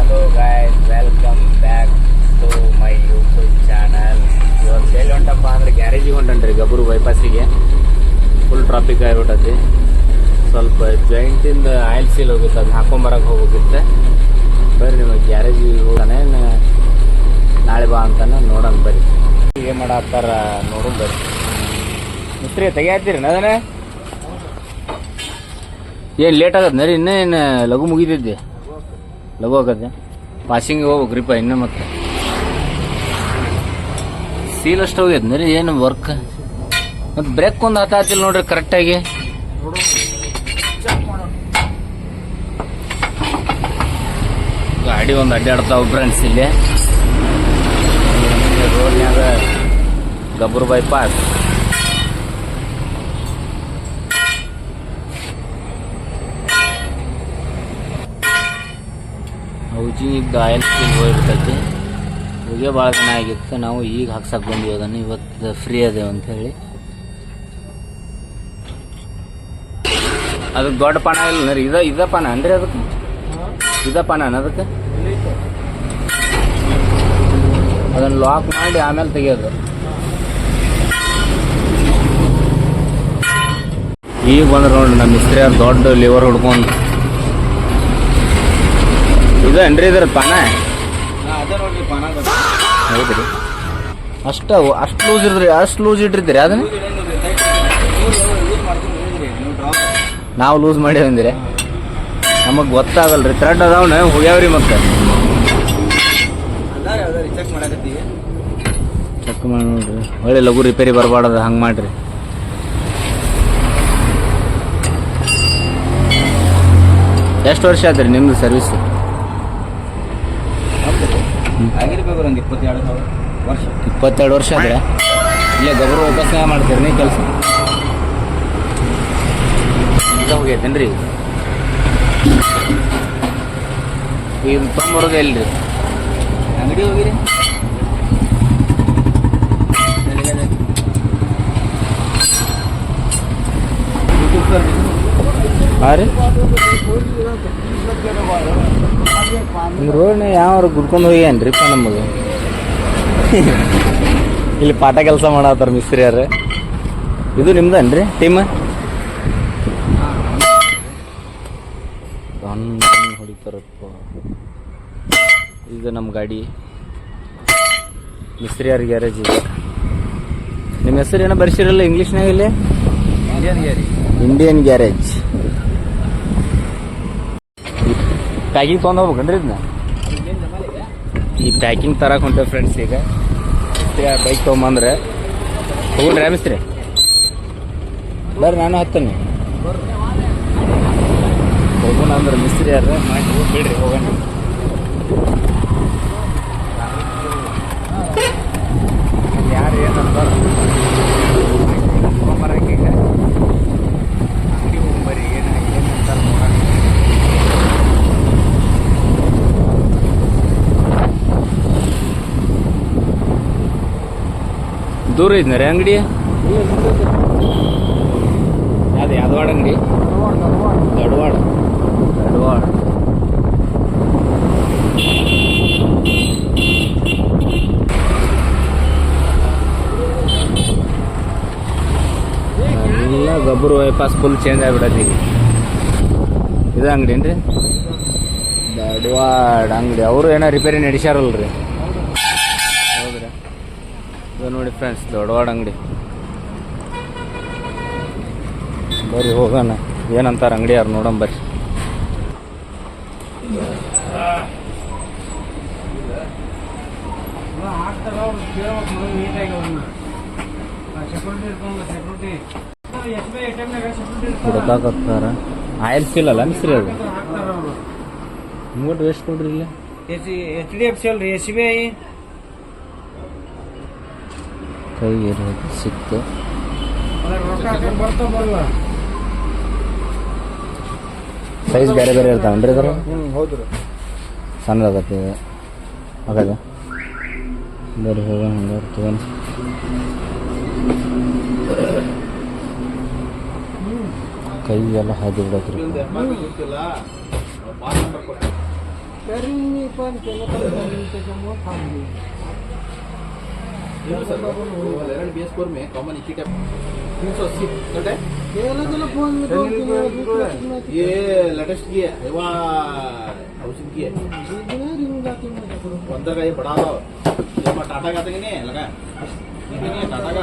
Hello guys, welcome back to my YouTube channel. ಇವತ್ತು ಎಲ್ಲಿ ಹೊಂಟಪ್ಪ ಅಂದ್ರೆ ಗ್ಯಾರೇಜಿಗೆ ಹೊಂಟನ್ರಿ, ಗಬೂರು ಬೈಪಾಸಿಗೆ. Full traffic ಆಗಿಬಿಟ್ಟತಿ. ಸ್ವಲ್ಪ ಜಾಯಿಂಟಿಂದ ಆಯಿಲ್ ಸೀಲ್ ಹೋಗುತ್ತೆ, ಅದನ್ನ ಹಾಕೊಂಬರಕ್ಕೆ ಹೋಗ್ಬೇಕಿತ್ತೆ. ಬರ್ರಿ ನಿಮಗೆ ಗ್ಯಾರೇಜಿಗೆ ಹೋಗೋಣ, ನಾಳೆ ಬಾ ಅಂತಾನೆ ನೋಡೋಣ. ಬರ್ರಿ ಏನು ಮಾಡತ್ತಾರ ನೋಡೋಣ. ಬರ್ರಿ ಮಿಸ್ತ್ರಿ ತೆಗಿಯಾತೀರಿ ಅದನ್ನೇ. ಏನು ಲೇಟ್ ಆಗತ್ತೆ ನರಿ, ಇನ್ನೇನು ಲಘು ಮುಗಿದಿದ್ದೆ, ಲಘು ಆಗತ್ತೆ. ವಾಷಿಂಗಿಗೆ ಹೋಗ್ಬೇಕ್ರಿಪ್ಪ ಇನ್ನೂ. ಮತ್ತೆ ಸೀಲ್ ಅಷ್ಟು ಹೋಗ್ಯದ ನರಿ, ಏನು ವರ್ಕ್. ಮತ್ತು ಬ್ರೇಕ್ ಒಂದು ಹತ್ತಿಲ್ಲ ನೋಡ್ರಿ ಕರೆಕ್ಟಾಗಿ. ಗಾಡಿ ಒಂದು ಅಡ್ಡಾಡ್ತಾವ ಫ್ರೆಂಡ್ಸ್ ಇಲ್ಲಿ ರೋಡ್ನ್ಯಾಗ, Gabbur bypass. Housing oil scheme ಹೋಗ್ಬಿಟ್ಟೈತಿ. ಹೋಗೇ ಭಾಳ ದಿನ ಆಗಿತ್ತು, ನಾವು ಈಗ ಹಾಕ್ಸಕ್ಕೆ ಬಂದ್ವಿ ಅದನ್ನು. ಇವತ್ತು ಫ್ರೀ ಅದೇವು ಅಂಥೇಳಿ. ಅದಕ್ಕೆ ದೊಡ್ಡ ಪಾನ ಇಲ್ಲ ನರಿ, ಇದ ಪಾನ ಅಂದ್ರೆ ಅದಕ್ಕೆ ಇದ ಪಾನ ಅದಕ್ಕೆ ಅದನ್ನು ಲಾಕ್ ಮಾಡಿ ಆಮೇಲೆ ತೆಗಿಯೋದು. ಈಗ ಬಂದ್ರೆ ನೋಡಿ ನಮ್ಮ ಮಿಸ್ತ್ರಿ ಅವ್ರು ದೊಡ್ಡ ಲಿವರ್ ಹುಡ್ಕೊಂಡು. ಇದೇನ್ರಿ ಇದ್ರ ಪಾನ? ಹೌದ್ರಿ, ಅಷ್ಟು ಲೂಸ್ ಇರ್ದ್ರಿ, ಅಷ್ಟು ಲೂಸ್ ಇಟ್ಟಿರ್ತೀರಿ ಅದನ್ನ? ನಾವು ಲೂಸ್ ಮಾಡೇವಂದಿರಿ, ನಮಗೆ ಗೊತ್ತಾಗಲ್ರಿ. ಥ್ರೆಡ್ ಅದಾವನ ಹೋಗ್ಯಾವ್ರಿ. ಮತ್ತೆ ಚೆಕ್ ಮಾಡಿ ನೋಡ್ರಿ, ಒಳ್ಳೆ ಲಘು ರಿಪೇರಿ ಬರಬಾರ್ದು, ಹಂಗೆ ಮಾಡ್ರಿ. ಎಷ್ಟು ವರ್ಷ ಆದ್ರಿ ನಿಮ್ದು ಸರ್ವಿಸ್? ಆಗಿರ್ಬೇಕು ಒಂದು 22 ವರ್ಷ ಆದ್ರೆ ಇಲ್ಲೇ ಗಬೂರು ವಾಪಸ್ ಮಾಡ್ತೀರಿ ನೀವು ಕೆಲಸ? ಹೋಗೈತೇನ್ರಿ ಇದು ತೊಂಬರೋದು? ಎಲ್ರಿ ಅಂಗಡಿ ಹೋಗಿರಿ? ಹಾಂ ರೀ, ರೋಡ್ನ ಯಾವ ಗುಡ್ಕೊಂಡು ಹೋಗ್ಯಾನ್ರಿಪ್ಪ ನಮಗೆ. ಇಲ್ಲಿ ಪಾಠ ಕೆಲಸ ಮಾಡತ್ತಾರ ಮಿಸ್ತ್ರಿ ಯಾರು. ಇದು ನಿಮ್ದನ್ರಿ ಟೀಮ್? ಹೊಡಿತಾರಪ್ಪ. ಈಗ ನಮ್ಮ ಗಾಡಿ ಮಿಸ್ತ್ರಿ ಯಾರು ಗ್ಯಾರೇಜ್ ಇದೆ. ನಿಮ್ಮ ಹೆಸರು ಏನೋ ಬರ್ಸಿರಲ್ಲ ಇಂಗ್ಲೀಷ್ನಾಗ ಇಲ್ಲಿ? Indian garage. ಪ್ಯಾಕಿಂಗ್ ತೊಗೊಂಡು ಹೋಗ್ಬೇಕನ್ರಿ ಇದನ್ನ? ಈ ಪ್ಯಾಕಿಂಗ್ ತರಕ್ಕೆ ಹೊಂಟೇವೆ ಫ್ರೆಂಡ್ಸ್. ಈಗ ಬೈಕ್ ತೊಗೊಂಬಂದ್ರೆ ಹೋಗ್ರಿ ಮಿಸ್ತ್ರಿ. ಬರ್ರಿ ನಾನು ಹತ್ತೇನೆ. ಹೋಗೋಣ ಅಂದ್ರೆ ಮಿಸ್ತ್ರಿ ಯಾರು ಮಾಡಿ ಬಿಡ್ರಿ, ಹೋಗೋಣ. ಯಾರು ಏನಂತಾರ ತೊಗೊಂಬರಕ್ಕೆ ಈಗ ಅಂಗಡಿ ಹೋಗ್ಬರ್ರಿ. ಏನಂತಾರೆ ನೋಡೋಣ. ದೂರ ಇದ್ನ ಅಂಗಡಿ? ಅದು ಯಾದವಾಡ ಅಂಗಡಿ? ದಡವಾಡ. ಎಲ್ಲ ಗಬೂರು ಬೈಪಾಸ್ ಫುಲ್ ಚೇಂಜ್ ಆಗಿಬಿಡತ್ತೆ ಈಗ. ಇದು ಅಂಗಡಿ ಏನ್ರಿ? ದಡವಾಡ ಅಂಗಡಿ. ಅವರು ಏನೋ ರಿಪೇರಿ ನಡೆಸ್ಯಾರಲ್ರಿ? ಹೌದ್ರಿ. ಇದು ನೋಡಿ ಫ್ರೆಂಡ್ಸ್, ದೊಡ್ಡವಾಡ ಅಂಗಡಿ. ಬರ್ರಿ ಹೋಗೋಣ, ಏನಂತಾರ ಅಂಗಡಿ ಯಾರು ನೋಡೋಣ ಬರ್ರಿ. ಹುಡುಕಾಕತ್ತಾರ. ಆಯಿಲ್ ಸೀಲ್ ಅಲ್ಲ ಮಿಸ್ತ್ರಿ ಅದು? ಮೂವತ್ತು ಎಷ್ಟು ಕೊಡ್ರಿ ಇಲ್ಲ? HDFC ಅಲ್ರಿ, SBI. ಕೈಗೆ ಸಿಕ್ತು. ಸೈಜ್ ಬೇರೆ ಬೇರೆ ಇರ್ತಾವನ್ರಿ ಅದ್ರ? ಹೌದು, ಸಣ್ಣದಾಗತ್ತೆ ಆಗದ. ಬರ್ರಿ ಹೋಗೋಣ ಹಂಗಾರೆ ತೊಗೊಂಡು. ಕೈ ಎಲ್ಲ ಹಾದಿ ಬಿಡತ್ರಿ. तरी मी पण केलं तर त्याच्यामुळे थांबली. BS4 में कॉमन इक्विटी 380 कट है केलं त्याला फोन मी 2-3 वेळा भेटलो. ये लेटेस्ट की है वाह हाउसिंग की है रिंग जाते माझ्याकडून. अंदर का ये बड़ा सा ये मैं टाटा का नहीं है लगा नहीं है टाटा का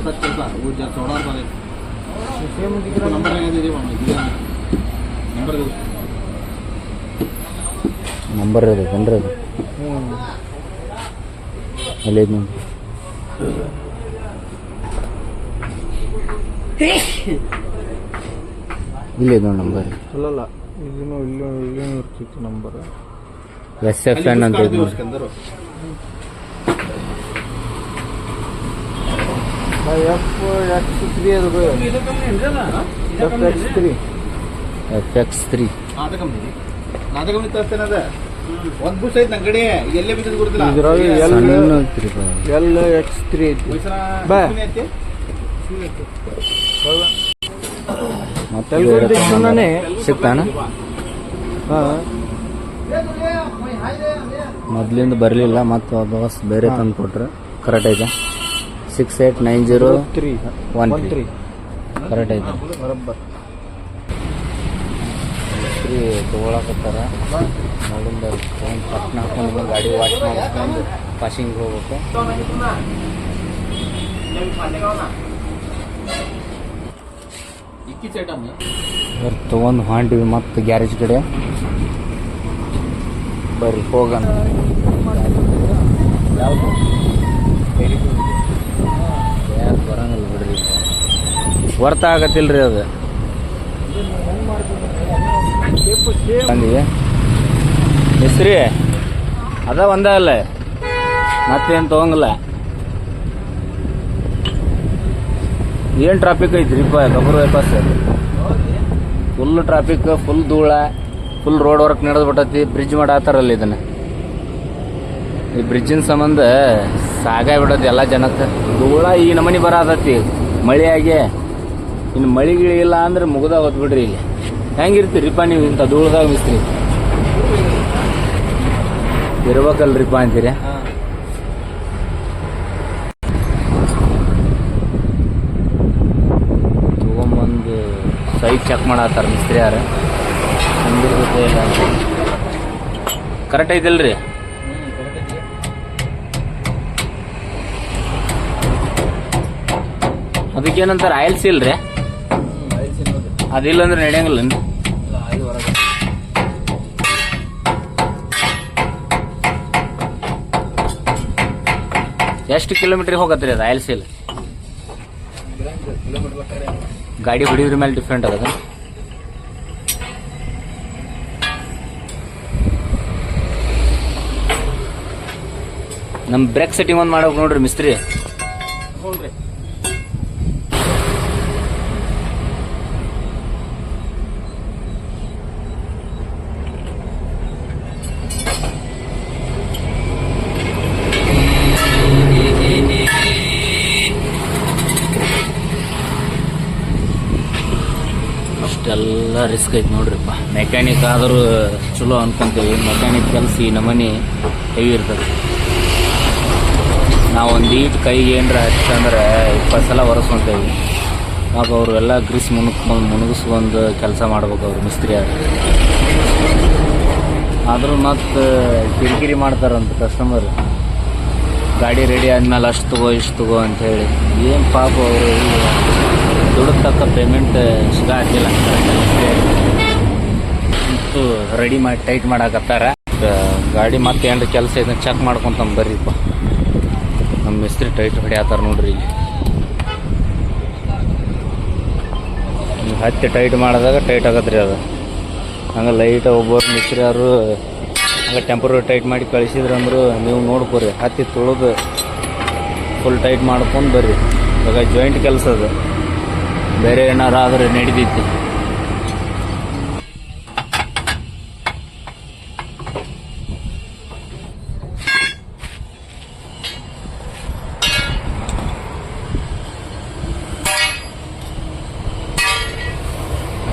सच चलता वो जा थोड़ा और वाले सेम दिख रहा नंबर लगा दे दे नंबर दे ನಂಬರ್ ಇದೆ ಕಣ್ರಿ ಅದು ಅಲ್ಲಿ ನೋಡಿ ಇಲ್ಲಿ ನೋಡಿ ನಂಬರ್ ಅಲ್ಲಲ್ಲ ಇದನ್ನು ಇಲ್ಲೂ ಇರ್ತಿತ್ತು ನಂಬರ್. SFN ಅಂತ ಇದೆ ನೋಡಿ. उसके अंदर FX3 ಅದು FX3 FX3 ನಾದ ಕಂಪ್ನಿ ತರ್ತೇನೆ ಅದ ಒಂದು ಬೂಸ್ಟ್ ಐತೆ ನನ್ನ ಕಡೆ ಎಲ್ಲೇ ಬಿದ್ದದ್ದು ಗೊತ್ತಿಲ್ಲ ಇದ್ರಾಗ ಸಣ್ಣ ಐತ್ರಿ ಬಾ. LX3 ಐತಿ. ಬಾ. ಐತೆ ಮತ್ತೆ ತೆಲುಗು ದಿಕ್ಷಣನೇ ಸಿಗ್ತಾನ ಹಾಂ ಮೊದ್ಲಿಂದ ಬರಲಿಲ್ಲ ಮತ್ತು ಬಸ್ ಬೇರೆ ತಂದು ಕೊಟ್ರೆ ಕರೆಕ್ಟ್ ಐತೆ 689013 ಕರೆಕ್ಟ್ ಐತೆ ಬರೋಬ್ಬರ್. ತೊಗೊಳಕತ್ತಾರ ನೋಡಿಂದ ಫೋನ್ ಪಟ್ನ ಹಾಕೊಂಡು ಗಾಡಿ ವಾಶ್ ಮಾಡಿಸ್ಕೊಂಡು ಪಾಸಿಂಗ್ ಹೋಗ್ಬೇಕು. ಇಕ್ಕಿ ಸೈಟಮ್ ಇವ್ರು ತೊಗೊಂಡು ಹೊಂಟಿವಿ ಮತ್ತು ಗ್ಯಾರೇಜ್ ಕಡೆ ಬರ್ರಿ ಹೋಗೋಣ. ಯಾವುದು ಯಾಕೆ ಬರಂಗಿಲ್ಲ ಬಿಡ್ರಿ, ವರ್ತ ಆಗತ್ತಿಲ್ರಿ ಅದು. ಬಂದಿವಿ ಹೆಸ್ರಿ ಅದ ಒಂದ ಅಲ್ಲ ಮತ್ತೇನು ತೊಗೊಂಗಿಲ್ಲ. ಏನು ಟ್ರಾಫಿಕ್ ಐತ್ರಿಪ್ಪ Gabbur bypass, full traffic, full ಧೂಳ, ಫುಲ್ ರೋಡ್ ವರ್ಕ್ ನಡೆದ್ಬಿಟ್ಟತಿ. ಬ್ರಿಡ್ಜ್ ಮಾಡಾತಾರಲ್ಲ ಇದನ್ನ, ಈ ಬ್ರಿಡ್ಜಿನ ಸಂಬಂಧ ಸಾಗಾಗ್ಬಿಡತಿ ಎಲ್ಲ ಜನಕ್ಕೆ. ಧೂಳ ಈ ನಮನಿ ಬರತತಿ ಮಳೆ ಆಗಿ. ಇನ್ನು ಮಳೆ ಗಿಳಿ ಇಲ್ಲ ಅಂದ್ರೆ ಮುಗ್ದ ಹೊತ್ಬಿಡ್ರಿ. ಇಲ್ಲಿ ಹೆಂಗಿರ್ತೀರಿಪ್ಪ ನೀವು ಇಂಥ ಧೂಳದಾಗ ಮಿಸ್ತ್ರಿ ಇರ್ಬೇಕಲ್ರಿಪ್ಪ ಅಂತೀರಿ. ತಗೊಂಬಂದು ಸೈಟ್ ಚೆಕ್ ಮಾಡತ್ತಾರ ಮಿಸ್ತ್ರಿ ಯಾರು, ಹೆಂಗಿರ್ತೈತೆ ಇಲ್ಲ ಅಂತ. ಕರೆಕ್ಟ್ ಐತಿಲ್ರಿ? ಅದಕ್ಕೇನಂತಾರೆ ಆಯಿಲ್ ಸೀಲ್ ರೀ? ಅದಿಲ್ಲ ಅಂದ್ರೆ ನಡೆಯಂಗಿಲ್ಲ. ಎಷ್ಟು ಕಿಲೋಮೀಟರ್ ಹೋಗತ್ರಿ ಅದು ಆಯಿಲ್ ಸೀಲ್? ಗಾಡಿ ಹೊಡಿದ್ರ ಮೇಲೆ ಡಿಫ್ರೆಂಟ್ ಆಗದ. ನಮ್ಮ ಬ್ರೇಕ್ ಸೆಟ್ಟಿಂಗ್ ಒಂದು ಮಾಡ್ಬೇಕು ನೋಡ್ರಿ ಮಿಸ್ತ್ರಿ. ಅಷ್ಟೆಲ್ಲ ರಿಸ್ಕ್ ಐತಿ ನೋಡ್ರಿಪ್ಪ. ಮೆಕ್ಯಾನಿಕ್ ಆದರೂ ಚಲೋ ಅನ್ಕೊಂತೀವಿ, ಮೆಕ್ಯಾನಿಕ್ ಕೆಲಸ ಈ ನಮನಿ ಹೆವಿ ಇರ್ತದೆ. ನಾವು ಒಂದು ಈಟ್ ಕೈಗೆ ಏನರ ಹಚ್ಚಂದ್ರೆ 20 ಸಲ ಒರೆಸ್ಕೊಂತೇವಿ. ಪಾಪ ಅವರು ಎಲ್ಲ ಗ್ರೀಸ್ ಮುಣಗಿಸ್ಕೊಂಡು ಕೆಲಸ ಮಾಡ್ಬೇಕು ಅವ್ರು ಮಿಸ್ತ್ರಿ ಆದ್ರೆ. ಆದರೂ ಮತ್ತು ಕಿರಿಕಿರಿ ಮಾಡ್ತಾರಂತ ಕಸ್ಟಮರ್. ಗಾಡಿ ರೆಡಿ ಆದ್ಮೇಲೆ ಅಷ್ಟು ತಗೋ ಇಷ್ಟು ತಗೋ ಅಂಥೇಳಿ. ಏನು ಪಾಪ ಅವರು ದುಡ್ಡು ತಕ್ಕ ಪೇಮೆಂಟ್ ಸಿಗಾಕಿಲ್ಲ. ಮತ್ತು ರೆಡಿ ಮಾಡಿ ಟೈಟ್ ಮಾಡಾಕತ್ತಾರ ಗಾಡಿ. ಮತ್ತೆ ಏನಾರ ಕೆಲಸ ಇದನ್ನ ಚೆಕ್ ಮಾಡ್ಕೊಂತ ಬರ್ರಿಪ್ಪ. ನಮ್ಮ ಮಿಸ್ತ್ರಿ ಟೈಟ್ ಹೊಡಿಯಾತಾರ ನೋಡ್ರಿ. ಇಲ್ಲಿ ನೀವು ಹತ್ತಿ ಟೈಟ್ ಮಾಡಿದಾಗ ಟೈಟ್ ಆಗತ್ರಿ ಅದು. ಹಂಗೆ ಲೈಟ್ ಒಬ್ಬರು ಮಿಸ್ತ್ರಿ ಯಾರು ಹಂಗೆ ಟೆಂಪ್ರರಿ ಟೈಟ್ ಮಾಡಿ ಕಳಿಸಿದ್ರಂದ್ರು ನೀವು ನೋಡ್ಕೊರಿ. ಹತ್ತಿ ತುಳಿದು ಫುಲ್ ಟೈಟ್ ಮಾಡ್ಕೊಂಡು ಬರ್ರಿ. ಇವಾಗ ಜಾಯಿಂಟ್ ಕೆಲಸ ಅದು, ಬೇರೆ ಏನಾರು ಆದರೆ ನಡಿತೈತಿ.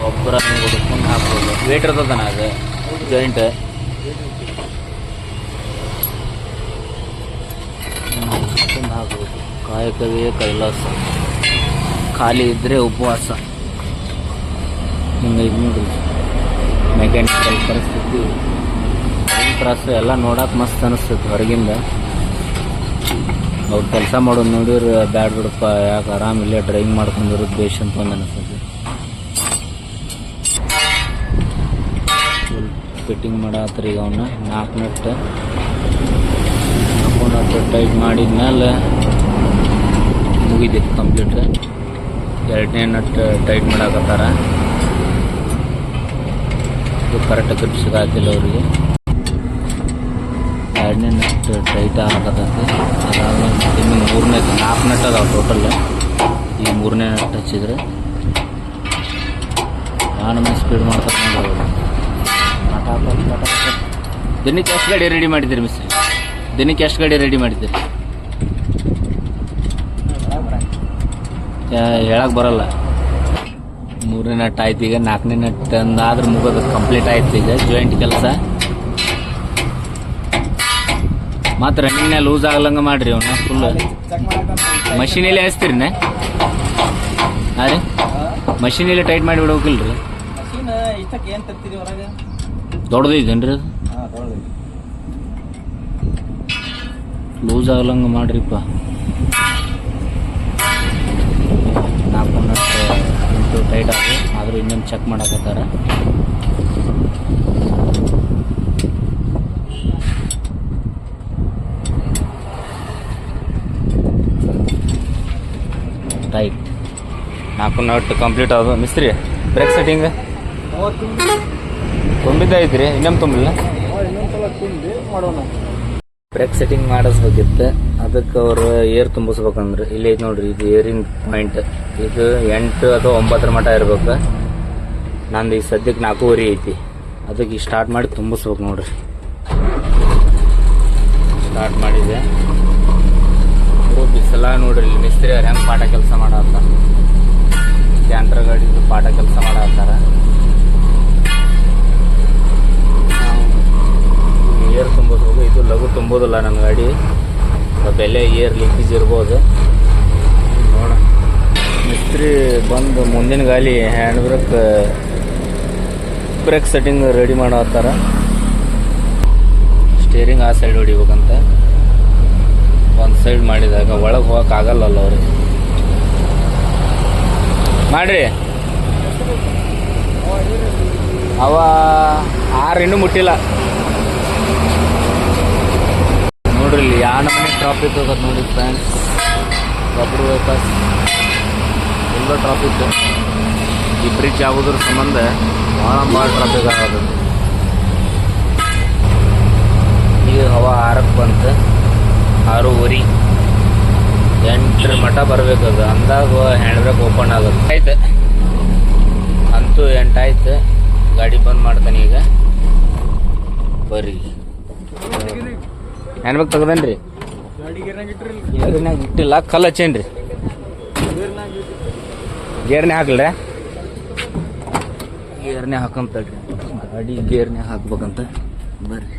ಒಬ್ಬರ ಹುಡ್ಕೊಂಡು ಹಾಕ್ಬೋದು. ವೇಟ್ ಇರ್ತದನ ಅದು ಜಾಯಿಂಟ್ ಹಾಕಬೇಕು. ಕಾಯಕವೇ ಕೈಲಾಸ, ಖಾಲಿ ಇದ್ದರೆ ಉಪವಾಸ. ಹಿಂಗೈದು ನೋಡ್ರಿ ಮೆಕ್ಯಾನಿಕಲ್ ಪರಿಸ್ಥಿತಿ. ತ್ರಾಸ ಎಲ್ಲ ನೋಡಕ್ಕೆ ಮಸ್ತ್ ಅನಿಸ್ತೈತಿ ಹೊರಗಿಂದ. ಅವ್ರು ಕೆಲಸ ಮಾಡೋದು ನೋಡಿದ್ರೆ ಬ್ಯಾಡ್ ಬಿಡಪ್ಪ, ಯಾಕೆ ಆರಾಮಿಲ್ಲ ಡ್ರೈವಿಂಗ್ ಮಾಡ್ಕೊಂಡಿರೋದು ಬೇಷ್ ಅಂತ ಒಂದು ಅನಿಸ್ತೈತಿ. ಫಿಟ್ಟಿಂಗ್ ಮಾಡತ್ತರ ಈಗ ಅವನ್ನ 4 ನಟ್ ಟೈಟ್ ಮಾಡಿದ್ಮೇಲೆ ಮುಗಿದೈತಿ ಕಂಪ್ಲೀಟ್. 2ನೇ ನಟ್ ಟೈಟ್ ಮಾಡಾಕತ್ತಾರ. ಇದು ಕರೆಕ್ಟ್ ಗ್ರಿಪ್ ಸಿಗಾತಿಲ್ಲ ಅವರಿಗೆ. 2ನೇ ನಟ್ ಟೈಟ್ ಆಗತೈತಿ. ಅದಾದ್ಮೇಲೆ ಇನ್ನು 3ನೇ 4 ನಟ್ ಅದಾವ ಟೋಟಲ್. ಈ 3ನೇ ನಟ್ ಹಚ್ಚಿದ್ರೆ ನಾನು ಸ್ಪೀಡ್ ಮಾಡ್ತಾರೆ ನೋಡಿ. ದಿನಕ್ಕೆ ಎಷ್ಟು ಗಾಡಿ ರೆಡಿ ಮಾಡಿದ್ದೀರಿ ಮಿಸ್ರಿ? ದಿನಕ್ಕೆ ಎಷ್ಟು ಗಾಡಿ ರೆಡಿ ಮಾಡಿದ್ದೀರಿ? ಹೇಳಕ್ಕೆ ಬರಲ್ಲ. 3ನೇ ನಟ್ ಆಯ್ತು ಈಗ. 4ನೇ ನಟ್ ಅಂದಾದ್ರೆ ಮುಗೋದು ಕಂಪ್ಲೀಟ್ ಆಯ್ತು ಈಗ ಜಾಯಿಂಟ್ ಕೆಲಸ. ಮಾತ್ರ ರನ್ನಿಂಗ್ನ ಲೂಸ್ ಆಗಲಂಗೆ ಮಾಡಿರಿ ಅವನ್ನ ಫುಲ್. ಮಷೀನಲ್ಲಿ ಹಾಸ್ತೀರಿನ? ಹಾಂ ರೀ, ಮಷೀನಲ್ಲಿ ಟೈಟ್ ಮಾಡಿ ಬಿಡ್ಬೇಕಿಲ್ರಿ? ದೊಡ್ಡದೈತೇನ್ರಿ ಅದು? ಲೂಸ್ ಆಗಲಂಗೆ ಮಾಡ್ರಿಪ್ಪ. 4 ನಟ್ ಇಂಟು ಟೈಟ್ ಆಗಿ ಆದ್ರೆ ಇನ್ನೊಂದು ಚೆಕ್ ಮಾಡಕತ್ತಾರ. ಟೈಟ್ 4 ನಟ್ ಕಂಪ್ಲೀಟ್ ಆಗೋದು. ಮಿಸ್ತ್ರಿ ಬ್ರೇಕ್ ಸೆಟ್ಟಿಂಗ್ ತುಂಬಿದ್ದೈತ್ರಿ, ಇನ್ನೊಮ್ಮೆ ತುಂಬಿಲ್ಲ. ಬ್ರೇಕ್ ಸೆಟ್ಟಿಂಗ್ ಮಾಡಿಸ್ಬೇಕಿತ್ತು. ಅದಕ್ಕೆ ಅವರು ಏರ್ ತುಂಬಿಸ್ಬೇಕಂದ್ರೆ ಇಲ್ಲಿ ಐತೆ ನೋಡ್ರಿ, ಇದು ಏರಿನ ಪಾಯಿಂಟ್. ಇದು 8 ಅಥವಾ 9 ಮಟ್ಟ ಇರ್ಬೇಕು. ನಂದು ಈಗ ಸದ್ಯಕ್ಕೆ 4:30 ಐತಿ. ಅದಕ್ಕೆ ಈಗ ಸ್ಟಾರ್ಟ್ ಮಾಡಿ ತುಂಬಿಸ್ಬೇಕು ನೋಡ್ರಿ. ಸ್ಟಾರ್ಟ್ ಮಾಡಿದೆ. ಬಿಸಲ ನೋಡ್ರಿ ಇಲ್ಲಿ ಮಿಸ್ತ್ರಿ ಅವ್ರು ಹೆಂಗೆ ಪಾಠ ಕೆಲಸ ಮಾಡತ್ತ. ಕ್ಯಾಂಟ್ರ ಗಾಡಿದು ಪಾಠ ಕೆಲಸ ಮಾಡತ್ತಾರ. ಏರ್ ತುಂಬಿಸ್ಬೇಕು. ಇದು ಲಘು ತುಂಬೋದಿಲ್ಲ ನನ್ನ ಗಾಡಿ, ಸ್ವಲ್ಪ ಎಲ್ಲೇ ಏರ್ ಲೀಕೇಜ್ ಇರ್ಬೋದು. ನೋಡ ಮಿಸ್ತ್ರಿ ಬಂದು ಮುಂದಿನ ಗಾಲಿ ಹ್ಯಾಂಡ್ ಬ್ರೇಕ್ ಸೆಟ್ಟಿಂಗ್ ರೆಡಿ ಮಾಡತ್ತಾರ. ಸ್ಟೇರಿಂಗ್ ಆ ಸೈಡ್ ಹೊಡಿಬೇಕಂತ. ಒಂದು ಸೈಡ್ ಮಾಡಿದಾಗ ಒಳಗೆ ಹೋಗಕ್ಕೆ ಆಗಲ್ಲಲ್ಲ ಅವ್ರಿಗೆ. ಮಾಡ್ರಿ ಅವ 6 ಇನ್ನೂ ಮುಟ್ಟಿಲ್ಲ ನೋಡ್ರಿ. ಇಲ್ಲಿ ಯಾವ ನಮ್ಮನೆ ಟ್ರಾಫಿಕ್ ಹೋಗೋದು ನೋಡಿ ಫ್ರೆಂಡ್ಸ್. ಒಬ್ಬರು ಬೈಪಾಸ್ ಎಲ್ಲ ಟ್ರಾಫಿಕ್. ಈ ಬ್ರಿಡ್ಜ್ ಆಗೋದ್ರ ಸಂಬಂಧ ಭಾಳ ಟ್ರಾಫಿಕ್ ಆಗೋದು. ಈಗ ಹವಾ 6ಕ್ಕೆ ಬಂತು. 6:30 8 ಮಟ್ಟ ಬರ್ಬೇಕದು. ಅಂದಾಗ ಹ್ಯಾಂಡ್ ಬ್ರೇಕ್ ಓಪನ್ ಆಗುತ್ತೆ. ಆಯ್ತು ಅಂತೂ 8 ಆಯ್ತು. ಗಾಡಿ ಬಂದ್ ಮಾಡ್ತಾನೆ ಈಗ. ಬರ್ರಿ ಹ್ಯಾಂಡ್ ಬ್ರೇಕ್ ತೆಗ್ದೇನ್ರಿ? ಗೇರ್ನಾಗ ಇಟ್ಟಿಲ್ಲ, ಕಲ್ಲು ಹಚ್ಚೇನ್ರಿ. ಗೇರ್ನೇ ಹಾಕಲ್ರಿ? ಗೇರ್ನೇ ಹಾಕಂತಡ್ರಿ. ಗಾಡಿ ಗೇರ್ನೇ ಹಾಕ್ಬೇಕಂತ. ಬರ್ರಿ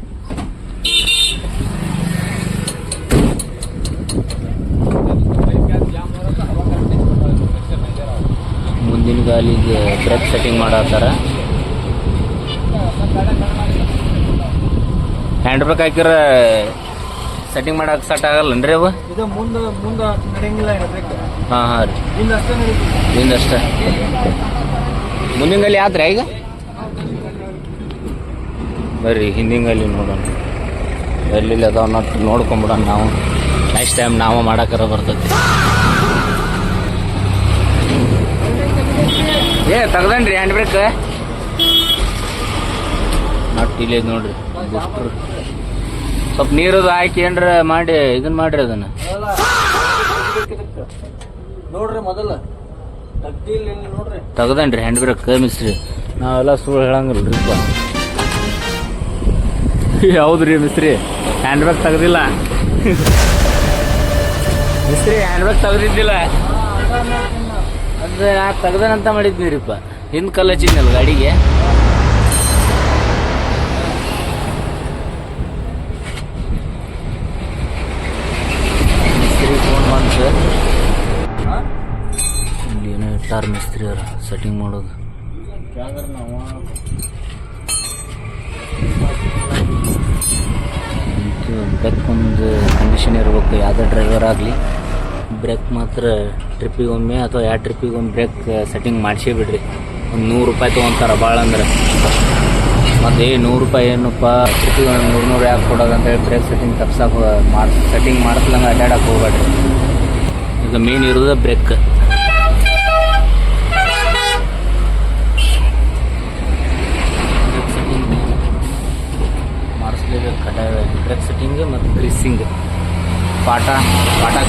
ಮುಂದಿನ ಗಾಲಿಗೆ ಬ್ರೇಕ್ ಸೆಟ್ಟಿಂಗ್ ಮಾಡತ್ತಾರ. ಹ್ಯಾಂಡ್ ಬ್ರೇಕ್ ಹಾಕಿರ ಸೆಟ್ಟಿಂಗ್ ಮಾಡಕ್ಕೆ ಸೆಟ್ ಆಗಲ್ಲನ್ರಿ ಅವು? ಹಾಂ ಹಾಂ ರೀ, ಹಿಂದಷ್ಟೇ. ಮುಂದಿನ ಗಾಲಿ ಆದ್ರೆ ಈಗ ಬರ್ರಿ ಹಿಂದಿನ ಗಾಲಿ ನೋಡೋಣ. ಎಲ್ಲಿ ಅದಾವ ನಟ್ ನೋಡ್ಕೊಂಬಿಡೋಣ ನಾವು. ನೆಕ್ಸ್ಟ್ ಟೈಮ್ ನಾವು ಮಾಡಕ್ಕಾರ ಬರ್ತೈತಿ. ತೆಗ್ದನ್ರಿ ಹ್ಯಾಂಡ್ ಬ್ರೇಕ್. ನಟ್ ಇಲ್ಲಿ ನೋಡ್ರಿ. ಸ್ವಲ್ಪ ನೀರದು ಹಾಕಿ ಏನ್ರ ಮಾಡಿ ಇದನ್ನ ಮಾಡ್ರಿ ಅದನ್ನ ನೋಡ್ರಿ. ಮೊದಲ ತೆಗ್ದನ್ರಿ ಹ್ಯಾಂಡ್ ಬ್ರೇಕ್ ಮಿಸ್ತ್ರಿ. ನಾವೆಲ್ಲ ಸುಳ್ಳು ಹೇಳಂಗಿಲ್ರಿಪ್ಪ. ಹೌದ್ರಿ ಮಿಸ್ತ್ರಿ, ಹ್ಯಾಂಡ್ ಬ್ರೇಕ್ ತೆಗ್ದಿಲ್ಲ. ಮಿಸ್ತ್ರಿ ಹ್ಯಾಂಡ್ ಬ್ರೇಕ್ ತೆಗ್ದಿದ್ದಿಲ್ಲ. ಅದು ನಾ ತೆಗ್ದನಂತ ಮಾಡಿದ್ನಿರಿಪ್ಪ. ಹಿಂದ್ ಕಲ್ಲು ಹಚ್ಚಿದ್ನಲ್ಲ ಗಾಡಿಗೆ. ಕುಂತಾರ ಮಿಸ್ತ್ರಿ ಅವ್ರು ಸೆಟ್ಟಿಂಗ್ ಮಾಡೋದು. ಬ್ರೇಕ್ ಒಂದು ಕಂಡೀಷನ್ ಇರಬೇಕು, ಯಾವುದೇ ಡ್ರೈವರ್ ಆಗಲಿ. ಬ್ರೇಕ್ ಮಾತ್ರ ಟ್ರಿಪ್ಪಿಗೊಮ್ಮೆ ಅಥವಾ 2 ಟ್ರಿಪ್ಪಿಗೊಮ್ಮೆ ಬ್ರೇಕ್ ಸೆಟ್ಟಿಂಗ್ ಮಾಡಿಸೇ ಬಿಡ್ರಿ. ಒಂದು 100 ರೂಪಾಯಿ ತೊಗೊತಾರೆ ಭಾಳ ಅಂದ್ರೆ. ಮತ್ತು 100 ರೂಪಾಯಿ ಏನಪ್ಪ ಟ್ರಿಪ್ಪಿಗೆ 100 ಯಾಕೆ ಕೊಡೋದು ಅಂತೇಳಿ ಬ್ರೇಕ್ ಸೆಟ್ಟಿಂಗ್ ತಪ್ಸಕ್ಕೆ ಸೆಟ್ಟಿಂಗ್ ಮಾಡಿಸ್ಲಂಗೆ ಅಡ್ಡಾಡಕ್ಕೆ ಹೋಗ್ಬೇಡ್ರಿ. ಈಗ ಮೇನ್ ಇರೋದು ಬ್ರೇಕ್. ಮಾಡಿಸ್ಲೇಬೇಕು ಕಡ್ಡಾಯವಾಗಿ ಬ್ರೇಕ್ ಸೆಟ್ಟಿಂಗ್ ಮತ್ತು ಗ್ರೀಸಿಂಗ್. ಪಾಟ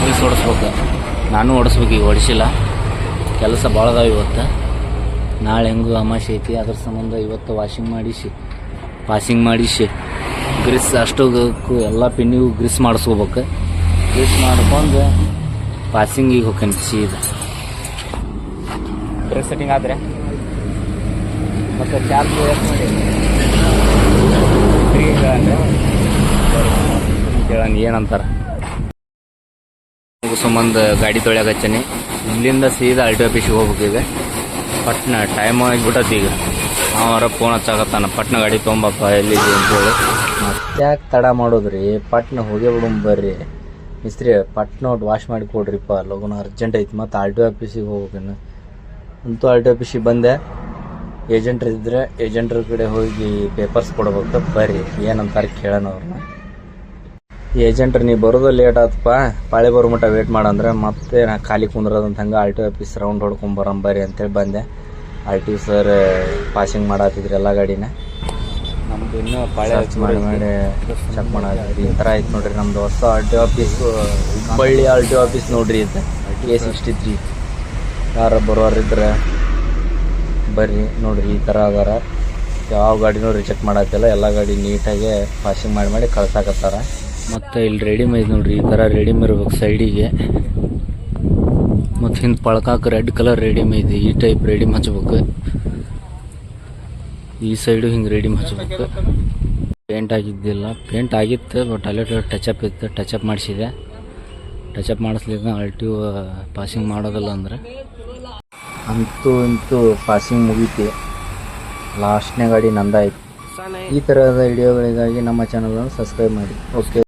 ಗ್ರೀಸ್ ಓಡಿಸ್ಬೇಕು. ನಾನು ಓಡಿಸ್ಬೇಕು, ಈಗ ಓಡಿಸಿಲ್ಲ. ಕೆಲಸ ಭಾಳ ಅದಾವ ಇವತ್ತು. ನಾಳೆ ಹೆಂಗೂ ಅಮಾಸೆ ಐತಿ, ಅದ್ರ ಸಂಬಂಧ ಇವತ್ತು ಪಾಸಿಂಗ್ ಮಾಡಿಸಿ ಗ್ರೀಸ್ ಅಷ್ಟೋಗಕ್ಕೂ ಎಲ್ಲ ಪಿನ್ನಿಗೂ ಗ್ರೀಸ್ ಮಾಡಿಸ್ಕೋಬೇಕು. ಗ್ರೀಸ್ ಮಾಡ್ಕೊಂಡು ಪಾಸಿಂಗಿಗೆ ಹೋಗ್ತೀನಿ ಸೀದಾ. ಬ್ರೇಕ್ ಸೆಟ್ಟಿಂಗ್ ಆದರೆ ಮತ್ತು ಚಾರ್ಜ್ ಎಷ್ಟು ಮಾಡಿ ಕೇಳೋಣ ಏನಂತಾರೆ. ಸಂಬಂಧ ಗಾಡಿ ತೊಳ್ಯಾಕಚ್ಚನಿ. ಇಲ್ಲಿಂದ ಸೀದಾ ಆರ್ ಟಿ ಆಫೀಸಿಗೆ ಹೋಗ್ಬೇಕು. ಈಗ ಪಟ್ನ ಟೈಮ್ ಆಗಿಬಿಟ್ಟತಿ. ಈಗ ಅವರ ಫೋನ್ ಹಚ್ಚಾಕತ್ತಾನ, ಪಟ್ನ ಗಾಡಿ ತೊಗೊಂಬಪ್ಪ ಎಲ್ಲಿದೆ ಅಂತೇಳಿ. ಮತ್ತೆ ಯಾಕೆ ತಡ ಮಾಡೋದ್ರಿ, ಪಟ್ನ ಹೋಗೇ ಬಿಡು ಬರ್ರಿ. ಮಿಸ್ತ್ರಿ ಪಟ್ನ ಒಟ್ಟು ವಾಶ್ ಮಾಡಿ ಕೊಡ್ರಿಪ್ಪ, ಲಗುನ ಅರ್ಜೆಂಟ್ ಐತಿ. ಮತ್ತು ಆರ್ ಟಿ ಆಫೀಸಿಗೆ ಹೋಗ್ಬೇಕೇನು ಅಂತೂ ಆರ್ ಟಿ ಆಫೀಸಿಗೆ ಬಂದೆ. ಏಜೆಂಟ್ರ್ ಇದ್ದರೆ ಏಜೆಂಟ್ರ ಕಡೆ ಹೋಗಿ ಪೇಪರ್ಸ್ ಕೊಡ್ಬೇಕು. ಬರ್ರಿ ಏನಂತಾರೆ ಕೇಳೋಣ ಅವ್ರನ್ನ. ಏಜೆಂಟ್ರ್ ನೀ ಬರೋದು ಲೇಟ್ ಆತಪ್ಪ, ಪಾಳಿ ಬರೋ ಮಟ್ಟ ವೇಟ್ ಮಾಡಂದ್ರೆ ಮತ್ತೆ ನಾ ಖಾಲಿ ಕುಂದ್ರದಂತ ಹಂಗೆ ಆರ್ ಟಿ ಆಫೀಸ್ ರೌಂಡ್ ಹೊಡ್ಕೊಂಬರಂಬರ್ರಿ ಅಂತೇಳಿ ಬಂದೆ. ಆರ್ ಟಿ ಸರ್ ಪಾಸಿಂಗ್ ಮಾಡತ್ತಿದ್ರಿ ಎಲ್ಲ ಗಾಡಿನ. ನಮ್ದು ಇನ್ನೂ ಪಾಳೆ ಮಾಡಿ ಚೆಕ್ ಮಾಡತ್ತೀರಿ. ಈ ಥರ ಆಯ್ತು ನೋಡ್ರಿ ನಮ್ದು ಹೊಸ R T office, Hubballi R T office ನೋಡ್ರಿ. ಇದು A63. ಯಾರು ಬರೋರಿದ್ರೆ ಬರ್ರಿ ನೋಡ್ರಿ. ಈ ಥರ ಅದಾರ. ಯಾವ ಗಾಡಿನೂ ರಿಜೆಕ್ಟ್ ಮಾಡತ್ತಿಲ್ಲ, ಎಲ್ಲ ಗಾಡಿ ನೀಟಾಗಿ ಪಾಸಿಂಗ್ ಮಾಡಿ ಕಳ್ಸಾಕತ್ತಾರ. ಮತ್ತು ಇಲ್ಲಿ ರೆಡಿಮ್ ಐತೆ ನೋಡ್ರಿ. ಈ ಥರ ರೆಡಿಮ್ ಇರ್ಬೇಕು ಸೈಡಿಗೆ. ಮತ್ತು ಹಿಂದೆ ಪಳ್ಕಾಕ ರೆಡ್ ಕಲರ್ ರೆಡಿಮ್ ಐತಿ. ಈ ಟೈಪ್ ರೆಡಿಮ್ ಹಚ್ಬೇಕು. ಈ ಸೈಡು ಹಿಂಗೆ ರೆಡಿಮ್ ಹಚ್ಬೇಕು. ಪೇಂಟ್ ಆಗಿದ್ದಿಲ್ಲ, ಪೇಂಟ್ ಆಗಿತ್ತು ಬಟ್ ಅಲ್ಲೇ ಟಚಪ್ ಇತ್ತು, ಟಚಪ್ ಮಾಡಿಸಿದೆ. ಟಚಪ್ ಮಾಡಿಸ್ಲಿಕ್ಕೆ ಅಲ್ಟಿವ್ ಪಾಸಿಂಗ್ ಮಾಡೋದಿಲ್ಲ ಅಂದ್ರೆ ಅಂತೂ ಪಾಸಿಂಗ್ ಮುಗೀತಿ. ಲಾಸ್ಟ್ನೇ ಗಾಡಿ ನಂದಾಯ್ತು. ಈ ಥರದ ವಿಡಿಯೋಗಳಿಗಾಗಿ ನಮ್ಮ ಚಾನಲನ್ನು ಸಬ್ಸ್ಕ್ರೈಬ್ ಮಾಡಿ. ಓಕೆ.